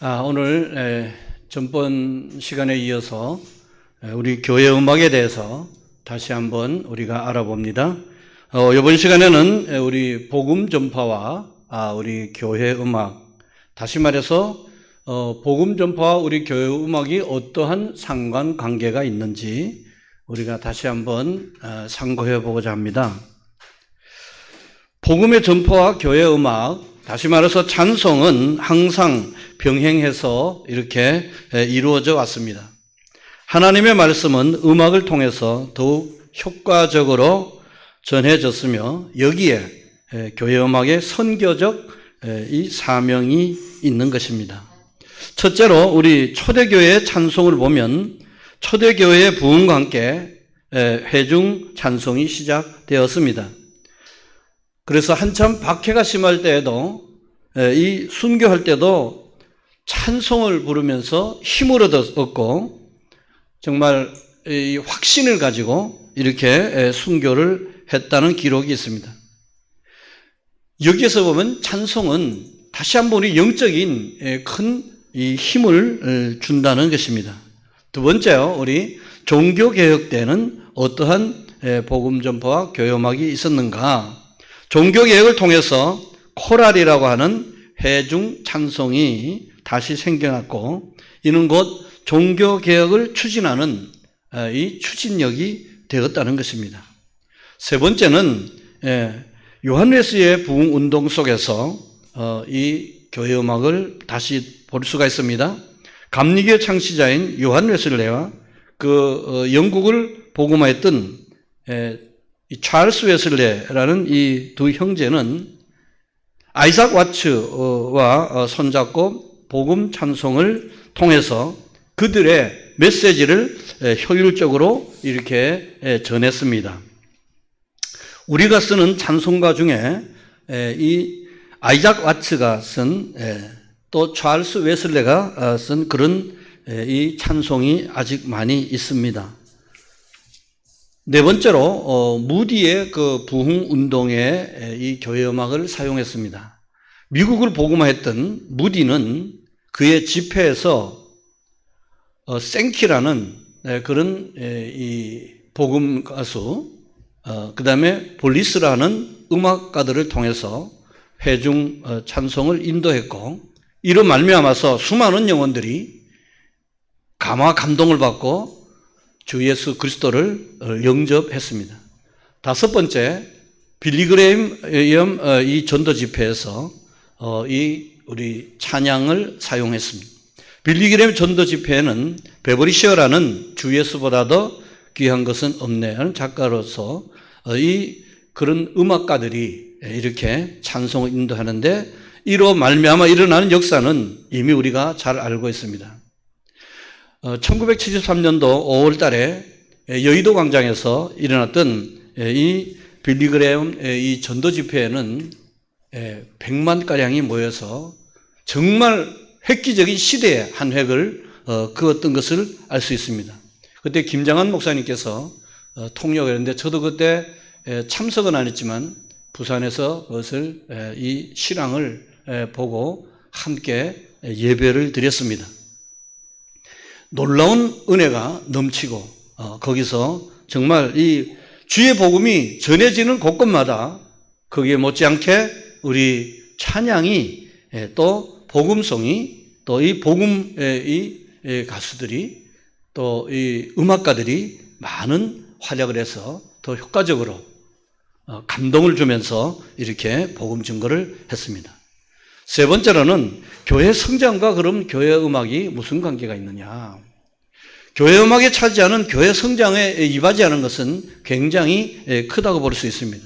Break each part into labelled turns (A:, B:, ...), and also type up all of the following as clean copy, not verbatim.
A: 오늘 전번 시간에 이어서 우리 교회 음악에 대해서 다시 한번 우리가 알아봅니다. 이번 시간에는 우리 복음 전파와 우리 교회 음악, 다시 말해서 복음 전파와 우리 교회 음악이 어떠한 상관관계가 있는지 우리가 다시 한번 상고해 보고자 합니다. 복음의 전파와 교회 음악, 다시 말해서 찬송은 항상 병행해서 이렇게 이루어져 왔습니다. 하나님의 말씀은 음악을 통해서 더욱 효과적으로 전해졌으며 여기에 교회 음악의 선교적 이 사명이 있는 것입니다. 첫째로 우리 초대교회의 찬송을 보면 초대교회의 부흥과 함께 회중 찬송이 시작되었습니다. 그래서 한참 박해가 심할 때에도 이 순교할 때도 찬송을 부르면서 힘을 얻고 정말 이 확신을 가지고 이렇게 순교를 했다는 기록이 있습니다. 여기에서 보면 찬송은 다시 한번 우리 영적인 큰 이 힘을 준다는 것입니다. 두 번째요, 우리 종교개혁 때는 어떠한 복음 전파와 교회 음악이 있었는가? 종교개혁을 통해서 코랄이라고 하는 회중 찬송이 다시 생겨났고 이는 곧 종교개혁을 추진하는 이 추진력이 되었다는 것입니다. 세 번째는 요한웨슬리의 부흥운동 속에서 이 교회 음악을 다시 볼 수가 있습니다. 감리교 창시자인 요한웨슬리와 그 영국을 복음화했던 이 찰스 웨슬리라는 이 두 형제는 아이작 와츠와 손잡고 복음 찬송을 통해서 그들의 메시지를 효율적으로 이렇게 전했습니다. 우리가 쓰는 찬송가 중에 이 아이작 와츠가 쓴 또 찰스 웨슬리가 쓴 그런 이 찬송이 아직 많이 있습니다. 네 번째로 무디의 그 부흥 운동에 이 교회 음악을 사용했습니다. 미국을 복음화했던 무디는 그의 집회에서 생키라는 그런 이 복음 가수, 그 다음에 볼리스라는 음악가들을 통해서 회중 찬송을 인도했고 이로 말미암아서 수많은 영혼들이 감화 감동을 받고 주 예수 그리스도를 영접했습니다. 다섯 번째, 빌리그레임 이 전도 집회에서 이 우리 찬양을 사용했습니다. 빌리그레임 전도 집회에는 베버리 셔라는 주 예수보다도 귀한 것은 없네 하는 작가로서 이 그런 음악가들이 이렇게 찬송을 인도하는데 이로 말미암아 일어나는 역사는 이미 우리가 잘 알고 있습니다. 1973년도 5월 달에 여의도 광장에서 일어났던 이 빌리그레임 이 전도 집회에는 100만가량이 모여서 정말 획기적인 시대의 한 획을 그었던 것을 알 수 있습니다. 그때 김장한 목사님께서 통역을 했는데 저도 그때 참석은 안 했지만 부산에서 그것을 이 실황을 보고 함께 예배를 드렸습니다. 놀라운 은혜가 넘치고 거기서 정말 이 주의 복음이 전해지는 곳곳마다 거기에 못지않게 우리 찬양이 또 복음송이 또 이 복음의 이 가수들이 또 이 음악가들이 많은 활약을 해서 더 효과적으로 감동을 주면서 이렇게 복음 증거를 했습니다. 세 번째로는 교회 성장과 그럼 교회 음악이 무슨 관계가 있느냐? 교회 음악에 차지하는 교회 성장에 이바지하는 것은 굉장히 크다고 볼 수 있습니다.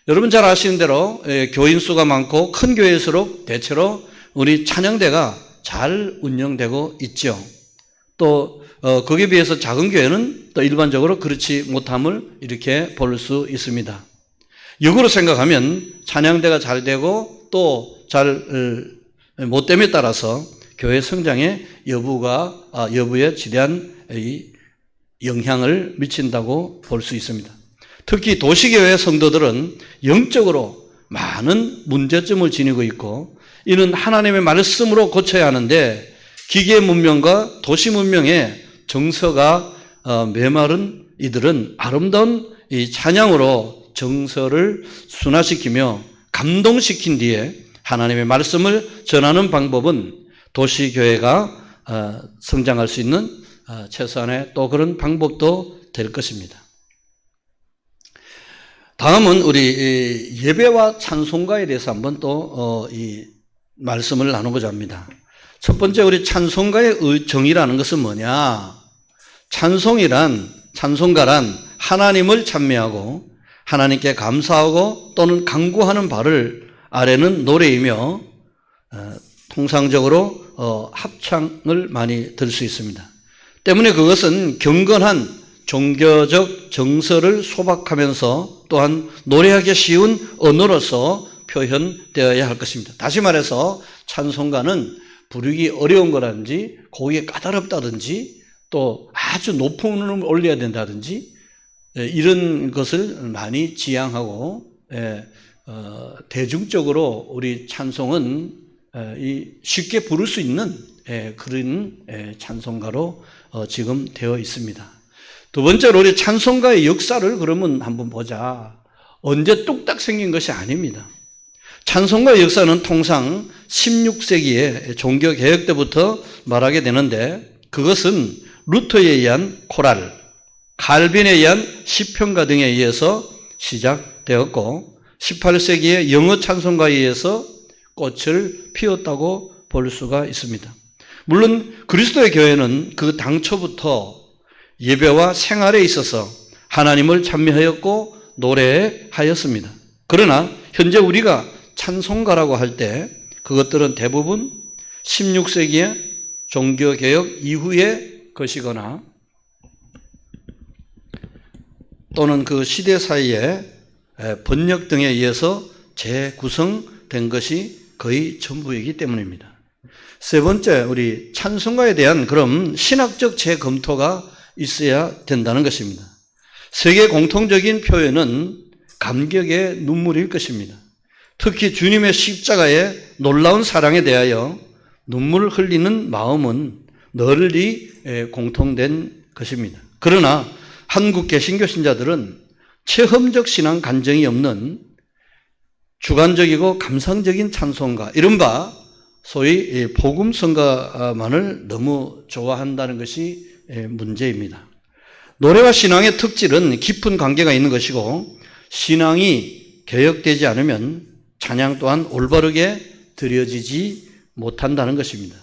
A: 여러분 잘 아시는 대로 교인 수가 많고 큰 교회일수록 대체로 우리 찬양대가 잘 운영되고 있죠. 또 거기에 비해서 작은 교회는 또 일반적으로 그렇지 못함을 이렇게 볼 수 있습니다. 역으로 생각하면 찬양대가 잘 되고 또 잘 못됨에 따라서 교회 성장의 여부에 지대한 영향을 미친다고 볼 수 있습니다. 특히 도시교회 성도들은 영적으로 많은 문제점을 지니고 있고 이는 하나님의 말씀으로 고쳐야 하는데 기계 문명과 도시 문명의 정서가 메마른 이들은 아름다운 이 찬양으로 정서를 순화시키며 감동시킨 뒤에 하나님의 말씀을 전하는 방법은 도시교회가 성장할 수 있는 최소한의 또 그런 방법도 될 것입니다. 다음은 우리 예배와 찬송가에 대해서 한번 또 이 말씀을 나누고자 합니다. 첫 번째 우리 찬송가의 정의라는 것은 뭐냐? 찬송가란 하나님을 찬미하고 하나님께 감사하고 또는 간구하는 바를 아래는 노래이며 통상적으로 합창을 많이 들 수 있습니다. 때문에 그것은 경건한 종교적 정서를 소박하면서 또한 노래하기 쉬운 언어로서 표현되어야 할 것입니다. 다시 말해서 찬송가는 부르기 어려운 거라든지 곡이 까다롭다든지 또 아주 높은 음을 올려야 된다든지 이런 것을 많이 지향하고 대중적으로 우리 찬송은 쉽게 부를 수 있는 그런 찬송가로 지금 되어 있습니다. 두 번째로 우리 찬송가의 역사를 그러면 한번 보자. 언제 뚝딱 생긴 것이 아닙니다. 찬송가의 역사는 통상 16세기의 종교개혁 때부터 말하게 되는데 그것은 루터에 의한 코랄, 칼빈에 의한 시편가 등에 의해서 시작되었고 18세기의 영어 찬송가에 의해서 꽃을 피웠다고 볼 수가 있습니다. 물론 그리스도의 교회는 그 당초부터 예배와 생활에 있어서 하나님을 찬미하였고 노래하였습니다. 그러나 현재 우리가 찬송가라고 할 때 그것들은 대부분 16세기의 종교개혁 이후의 것이거나 또는 그 시대 사이에 번역 등에 의해서 재구성된 것이 거의 전부이기 때문입니다. 세 번째, 우리 찬송가에 대한 그럼 신학적 재검토가 있어야 된다는 것입니다. 세계 공통적인 표현은 감격의 눈물일 것입니다. 특히 주님의 십자가의 놀라운 사랑에 대하여 눈물을 흘리는 마음은 널리 공통된 것입니다. 그러나 한국 개신교 신자들은 체험적 신앙 간증이 없는 주관적이고 감상적인 찬송가, 이른바 소위 복음성가만을 너무 좋아한다는 것이 문제입니다. 노래와 신앙의 특질은 깊은 관계가 있는 것이고 신앙이 개혁되지 않으면 찬양 또한 올바르게 드려지지 못한다는 것입니다.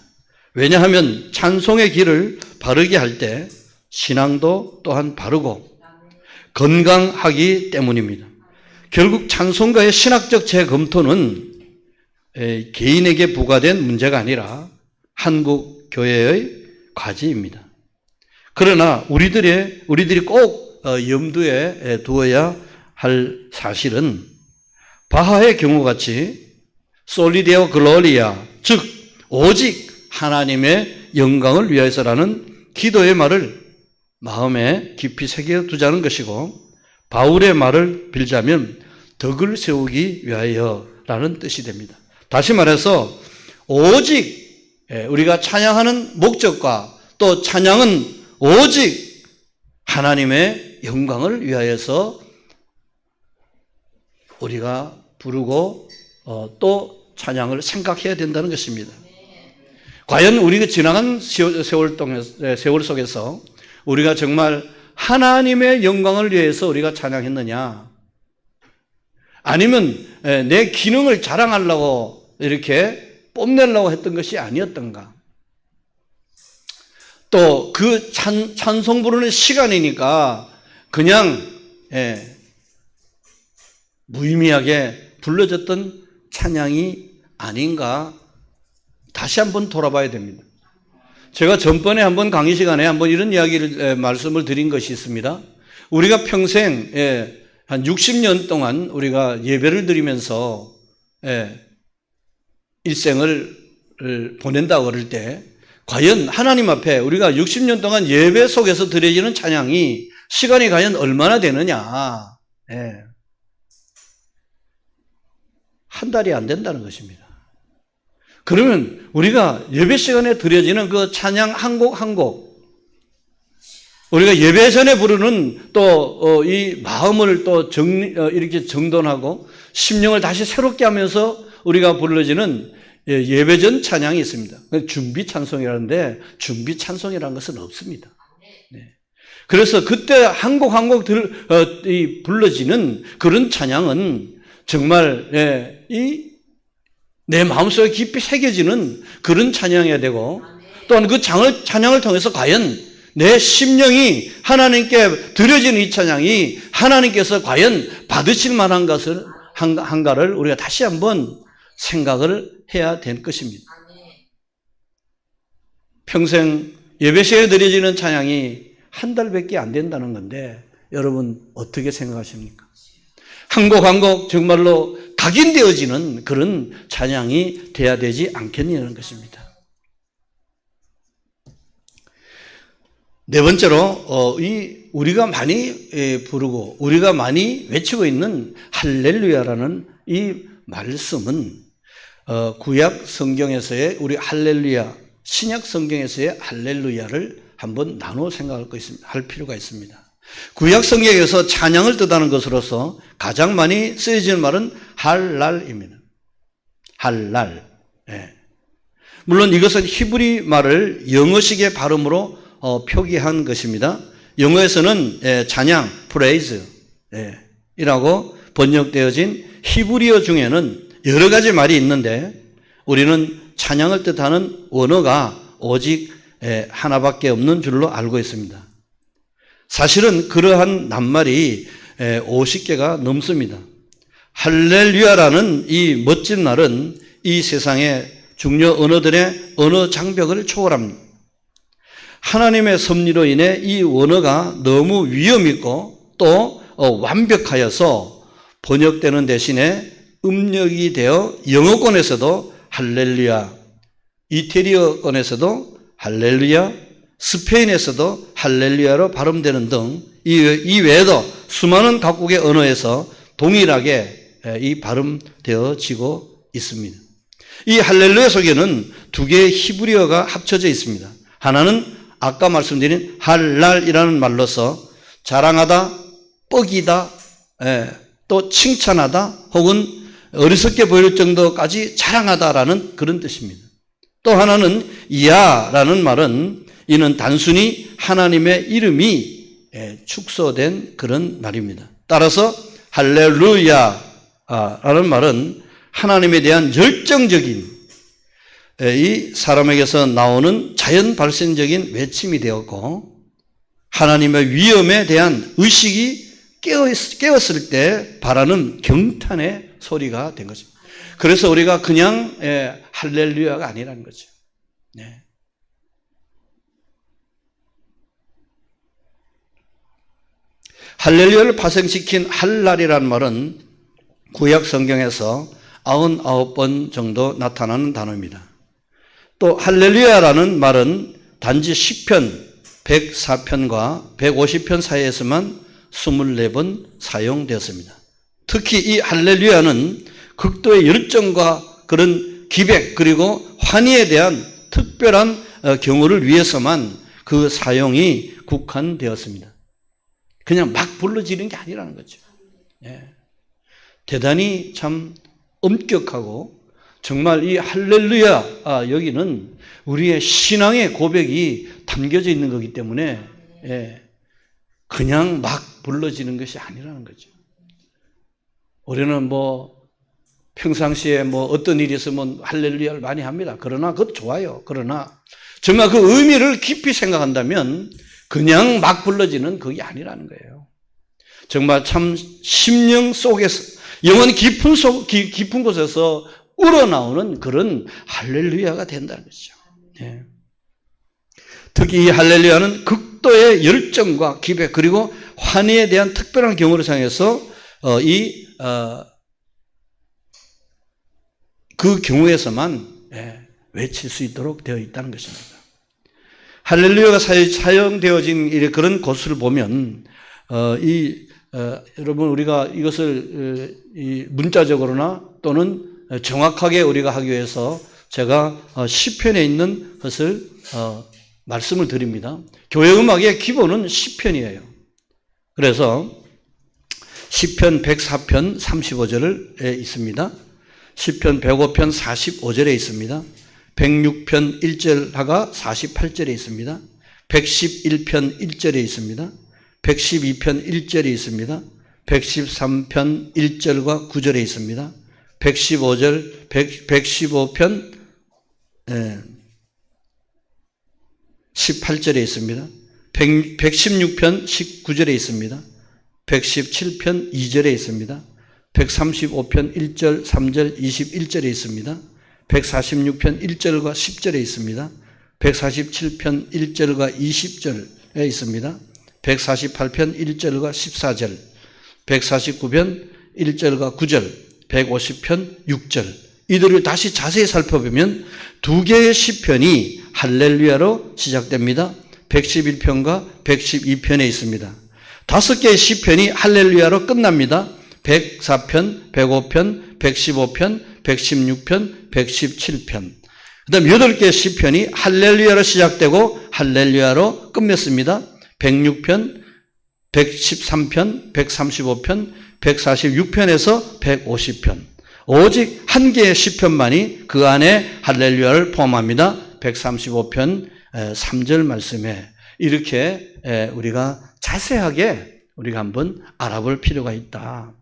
A: 왜냐하면 찬송의 길을 바르게 할 때 신앙도 또한 바르고 건강하기 때문입니다. 결국 찬송가의 신학적 재검토는 개인에게 부과된 문제가 아니라 한국 교회의 과제입니다. 그러나 우리들이 꼭 염두에 두어야 할 사실은 바하의 경우같이 솔리데오 글로리아, 즉 오직 하나님의 영광을 위하여서라는 기도의 말을 마음에 깊이 새겨두자는 것이고 바울의 말을 빌자면 덕을 세우기 위하여라는 뜻이 됩니다. 다시 말해서 오직 우리가 찬양하는 목적과 또 찬양은 오직 하나님의 영광을 위하여서 우리가 부르고 또 찬양을 생각해야 된다는 것입니다. 과연 우리가 지나간 세월 속에서 우리가 정말 하나님의 영광을 위해서 우리가 찬양했느냐? 아니면 내 기능을 자랑하려고 이렇게 뽐내려고 했던 것이 아니었던가? 또 그 찬송 부르는 시간이니까 그냥 무의미하게 불러졌던 찬양이 아닌가 다시 한번 돌아봐야 됩니다. 제가 전번에 한번 강의 시간에 한번 이런 이야기를 말씀을 드린 것이 있습니다. 우리가 평생 한 60년 동안 우리가 예배를 드리면서 일생을 보낸다고 그럴 때 과연 하나님 앞에 우리가 60년 동안 예배 속에서 드려지는 찬양이 시간이 과연 얼마나 되느냐? 한 달이 안 된다는 것입니다. 그러면 우리가 예배 시간에 드려지는 그 찬양 한 곡 한 곡, 우리가 예배 전에 부르는 또 이 마음을 또 이렇게 정돈하고 심령을 다시 새롭게 하면서 우리가 불러지는 예배 전 찬양이 있습니다. 준비 찬송이라는데 준비 찬송이라는 것은 없습니다. 네. 그래서 그때 한 곡 한 곡 불러지는 그런 찬양은 정말 내 마음속에 깊이 새겨지는 그런 찬양이어야 되고, 또한 그 찬양을 통해서 과연 내 심령이 하나님께 드려지는 이 찬양이 하나님께서 과연 받으실 만한 것을 한가를 우리가 다시 한번 생각을 해야 될 것입니다. 평생 예배 시간에 드려지는 찬양이 한 달밖에 안 된다는 건데 여러분 어떻게 생각하십니까? 한 곡 한 곡 정말로 각인되어지는 그런 찬양이 돼야 되지 않겠냐는 것입니다. 네 번째로 우리가 많이 부르고 우리가 많이 외치고 있는 할렐루야라는 이 말씀은 구약 성경에서의 우리 할렐루야, 신약 성경에서의 할렐루야를 한번 나눠 할 필요가 있습니다. 구약 성경에서 찬양을 뜻하는 것으로서 가장 많이 쓰여지는 말은 할랄입니다. 할랄. 물론 이것은 히브리 말을 영어식의 발음으로 표기한 것입니다. 영어에서는 찬양, 프레이즈 이라고 번역되어진 히브리어 중에는 여러 가지 말이 있는데 우리는 찬양을 뜻하는 원어가 오직 하나밖에 없는 줄로 알고 있습니다. 사실은 그러한 낱말이 50개가 넘습니다. 할렐루야라는 이 멋진 말은 이 세상의 중요 언어들의 언어 장벽을 초월합니다. 하나님의 섭리로 인해 이 원어가 너무 위험 있고 또 완벽하여서 번역되는 대신에 음력이 되어 영어권에서도 할렐루야, 이태리어권에서도 할렐루야, 스페인에서도 할렐루야로 발음되는 등 이 외에도 수많은 각국의 언어에서 동일하게 이 발음되어지고 있습니다. 이 할렐루야 속에는 두 개의 히브리어가 합쳐져 있습니다. 하나는 아까 말씀드린 할랄이라는 말로서 자랑하다, 뻑이다, 또 칭찬하다 혹은 어리석게 보일 정도까지 자랑하다라는 그런 뜻입니다. 또 하나는 야라는 말은 이는 단순히 하나님의 이름이 축소된 그런 말입니다. 따라서 할렐루야라는 말은 하나님에 대한 열정적인 이 사람에게서 나오는 자연 발생적인 외침이 되었고 하나님의 위엄에 대한 의식이 깨었을 때 바라는 경탄의 소리가 된 것입니다. 그래서 우리가 그냥 할렐루야가 아니라는 거죠. 네. 할렐루야를 파생시킨 할랄이라는 말은 구약 성경에서 99번 정도 나타나는 단어입니다. 또 할렐루야라는 말은 단지 시편 104편과 150편 사이에서만 24번 사용되었습니다. 특히 이 할렐루야는 극도의 열정과 그런 기백 그리고 환희에 대한 특별한 경우를 위해서만 그 사용이 국한되었습니다. 그냥 막 불러지는 게 아니라는 거죠. 대단히 참 엄격하고 정말 이 할렐루야 여기는 우리의 신앙의 고백이 담겨져 있는 거기 때문에 그냥 막 불러지는 것이 아니라는 거죠. 우리는 평상시에 어떤 일이 있으면 할렐루야를 많이 합니다. 그러나 그것도 좋아요. 그러나 정말 그 의미를 깊이 생각한다면 그냥 막 불러지는 그게 아니라는 거예요. 정말 참 심령 속에서 영혼 깊은 곳에서 우러나오는 그런 할렐루야가 된다는 것이죠. 특히 이 할렐루야는 극도의 열정과 기백 그리고 환희에 대한 특별한 경우를 사용해서 그 경우에서만 외칠 수 있도록 되어 있다는 것입니다. 할렐루야가 사용되어진 그런 곳을 보면 여러분 우리가 이것을 문자적으로나 또는 정확하게 우리가 하기 위해서 제가 시편에 있는 것을 말씀을 드립니다. 교회 음악의 기본은 시편이에요. 그래서 시편 104편 35절에 있습니다. 시편 105편 45절에 있습니다. 106편 1절하가 48절에 있습니다. 111편 1절에 있습니다. 112편 1절에 있습니다. 113편 1절과 9절에 있습니다. 115편 18절에 있습니다. 116편 19절에 있습니다. 117편 2절에 있습니다. 135편 1절, 3절, 21절에 있습니다. 146편 1절과 10절에 있습니다. 147편 1절과 20절에 있습니다. 148편 1절과 14절, 149편 1절과 9절, 150편 6절. 이들을 다시 자세히 살펴보면 두 개의 시편이 할렐루야로 시작됩니다. 111편과 112편에 있습니다. 다섯 개의 시편이 할렐루야로 끝납니다. 104편, 105편, 115편, 116편, 117편. 그 다음 8개의 시편이 할렐루야로 시작되고 할렐루야로 끝맺습니다. 106편, 113편, 135편, 146편에서 150편. 오직 한 개의 시편만이 그 안에 할렐루야를 포함합니다. 135편 3절 말씀에 이렇게 우리가 자세하게 우리가 한번 알아볼 필요가 있다.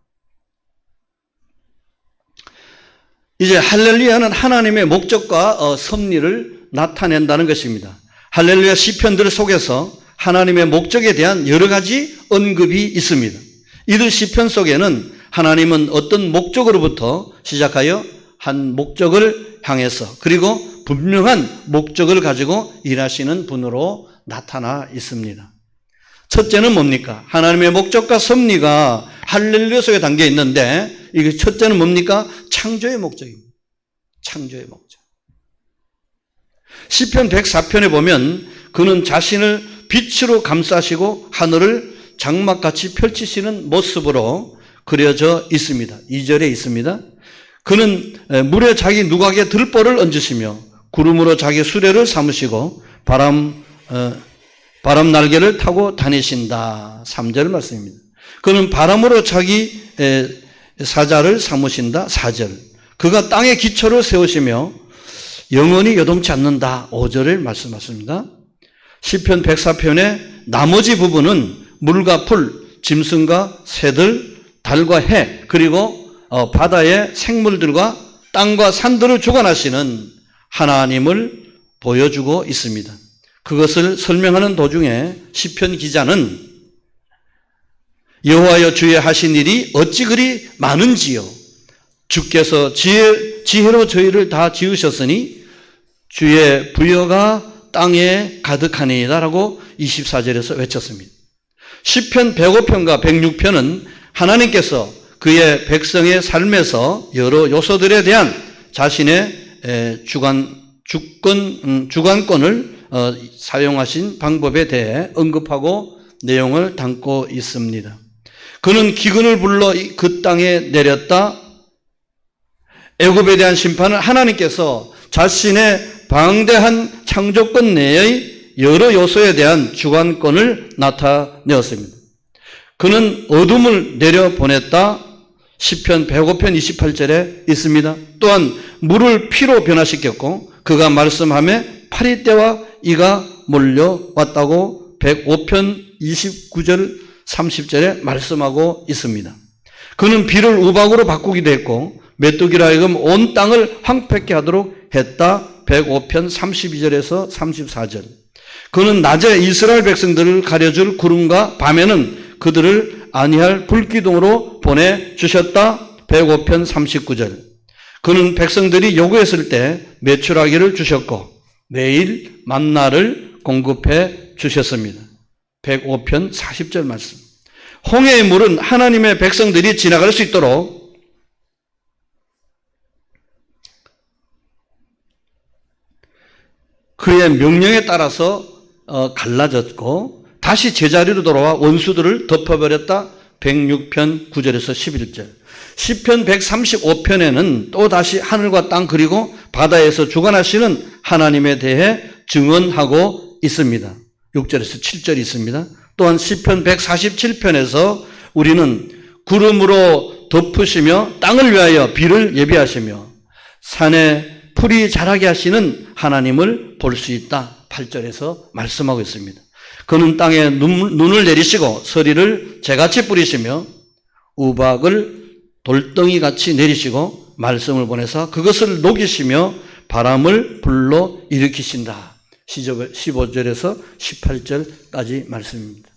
A: 이제 할렐루야는 하나님의 목적과 섭리를 나타낸다는 것입니다. 할렐루야 시편들 속에서 하나님의 목적에 대한 여러 가지 언급이 있습니다. 이들 시편 속에는 하나님은 어떤 목적으로부터 시작하여 한 목적을 향해서 그리고 분명한 목적을 가지고 일하시는 분으로 나타나 있습니다. 첫째는 뭡니까? 하나님의 목적과 섭리가 할렐루야 속에 담겨 있는데 이게 첫째는 뭡니까? 창조의 목적입니다. 창조의 목적. 시편 104편에 보면 그는 자신을 빛으로 감싸시고 하늘을 장막같이 펼치시는 모습으로 그려져 있습니다. 2절에 있습니다. 그는 물에 자기 누각에 들보를 얹으시며 구름으로 자기 수레를 삼으시고 바람 날개를 타고 다니신다. 3절 말씀입니다. 그는 바람으로 자기 사자를 삼으신다. 4절. 그가 땅의 기초를 세우시며 영원히 요동치 않는다. 5절을 말씀하십니다. 시편 104편의 나머지 부분은 물과 풀, 짐승과 새들, 달과 해, 그리고 바다의 생물들과 땅과 산들을 주관하시는 하나님을 보여주고 있습니다. 그것을 설명하는 도중에 시편 기자는 여호와여 주의 하신 일이 어찌 그리 많은지요. 주께서 지혜로 저희를 다 지으셨으니 주의 부여가 땅에 가득하니이다 라고 24절에서 외쳤습니다. 시편 105편과 106편은 하나님께서 그의 백성의 삶에서 여러 요소들에 대한 자신의 주관권을 사용하신 방법에 대해 언급하고 내용을 담고 있습니다. 그는 기근을 불러 그 땅에 내렸다. 애굽에 대한 심판은 하나님께서 자신의 방대한 창조권 내의 여러 요소에 대한 주관권을 나타내었습니다. 그는 어둠을 내려보냈다. 시편 105편 28절에 있습니다. 또한 물을 피로 변화시켰고 그가 말씀하며 파리떼와 이가 몰려왔다고 105편 29절 30절에 말씀하고 있습니다. 그는 비를 우박으로 바꾸기도 했고 메뚜기로 하여금 온 땅을 황폐케 하도록 했다. 105편 32절에서 34절. 그는 낮에 이스라엘 백성들을 가려줄 구름과 밤에는 그들을 안위할 불기둥으로 보내주셨다. 105편 39절. 그는 백성들이 요구했을 때 메추라기를 주셨고 매일 만나를 공급해 주셨습니다. 105편 40절 말씀. 홍해의 물은 하나님의 백성들이 지나갈 수 있도록 그의 명령에 따라서 갈라졌고 다시 제자리로 돌아와 원수들을 덮어버렸다. 106편 9절에서 11절. 시편 135편에는 또 다시 하늘과 땅 그리고 바다에서 주관하시는 하나님에 대해 증언하고 있습니다. 6절에서 7절이 있습니다. 또한 시편 147편에서 우리는 구름으로 덮으시며 땅을 위하여 비를 예비하시며 산에 풀이 자라게 하시는 하나님을 볼 수 있다. 8절에서 말씀하고 있습니다. 그는 땅에 눈을 내리시고 서리를 재같이 뿌리시며 우박을 돌덩이같이 내리시고 말씀을 보내사 그것을 녹이시며 바람을 불러 일으키신다. 15절에서 18절까지 말씀입니다.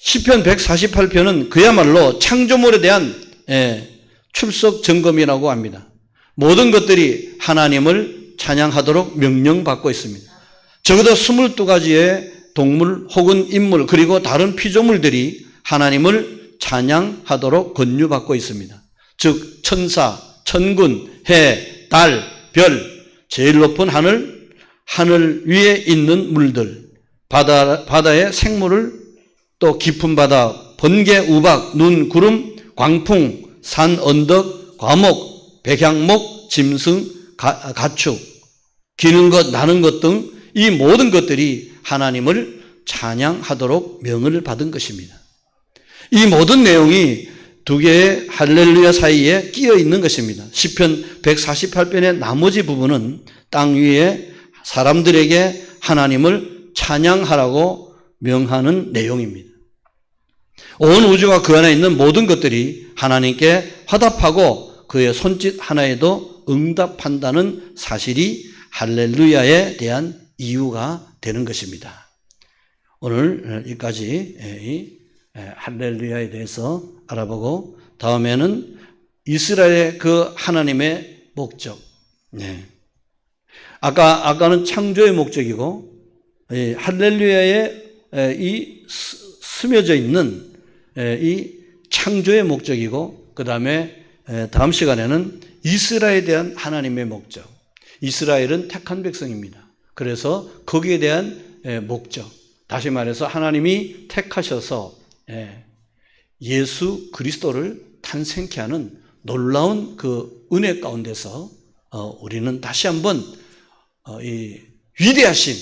A: 시편 148편은 그야말로 창조물에 대한 출석 점검이라고 합니다. 모든 것들이 하나님을 찬양하도록 명령받고 있습니다. 적어도 22가지의 동물 혹은 인물 그리고 다른 피조물들이 하나님을 찬양하도록 권유받고 있습니다. 즉 천사, 천군, 해, 달, 별, 제일 높은 하늘 위에 있는 물들, 바다의 생물을 또 깊은 바다, 번개, 우박, 눈, 구름, 광풍, 산, 언덕, 과목, 백향목, 짐승, 가축, 기는 것, 나는 것 등 이 모든 것들이 하나님을 찬양하도록 명을 받은 것입니다. 이 모든 내용이 두 개의 할렐루야 사이에 끼어 있는 것입니다. 시편 148편의 나머지 부분은 땅 위에 사람들에게 하나님을 찬양하라고 명하는 내용입니다. 온 우주와 그 안에 있는 모든 것들이 하나님께 화답하고 그의 손짓 하나에도 응답한다는 사실이 할렐루야에 대한 이유가 되는 것입니다. 오늘 여기까지 할렐루야에 대해서 알아보고 다음에는 이스라엘의 그 하나님의 목적. 아까는 창조의 목적이고 할렐루야에 이 스며져 있는 이 창조의 목적이고 그 다음에 다음 시간에는 이스라엘에 대한 하나님의 목적. 이스라엘은 택한 백성입니다. 그래서 거기에 대한 목적. 다시 말해서 하나님이 택하셔서 예수 그리스도를 탄생케 하는 놀라운 그 은혜 가운데서 우리는 다시 한번 이 위대하신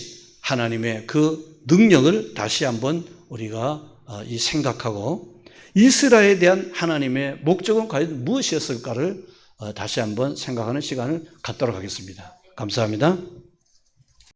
A: 하나님의 그 능력을 다시 한번 우리가 이 생각하고 이스라엘에 대한 하나님의 목적은 과연 무엇이었을까를 다시 한번 생각하는 시간을 갖도록 하겠습니다. 감사합니다.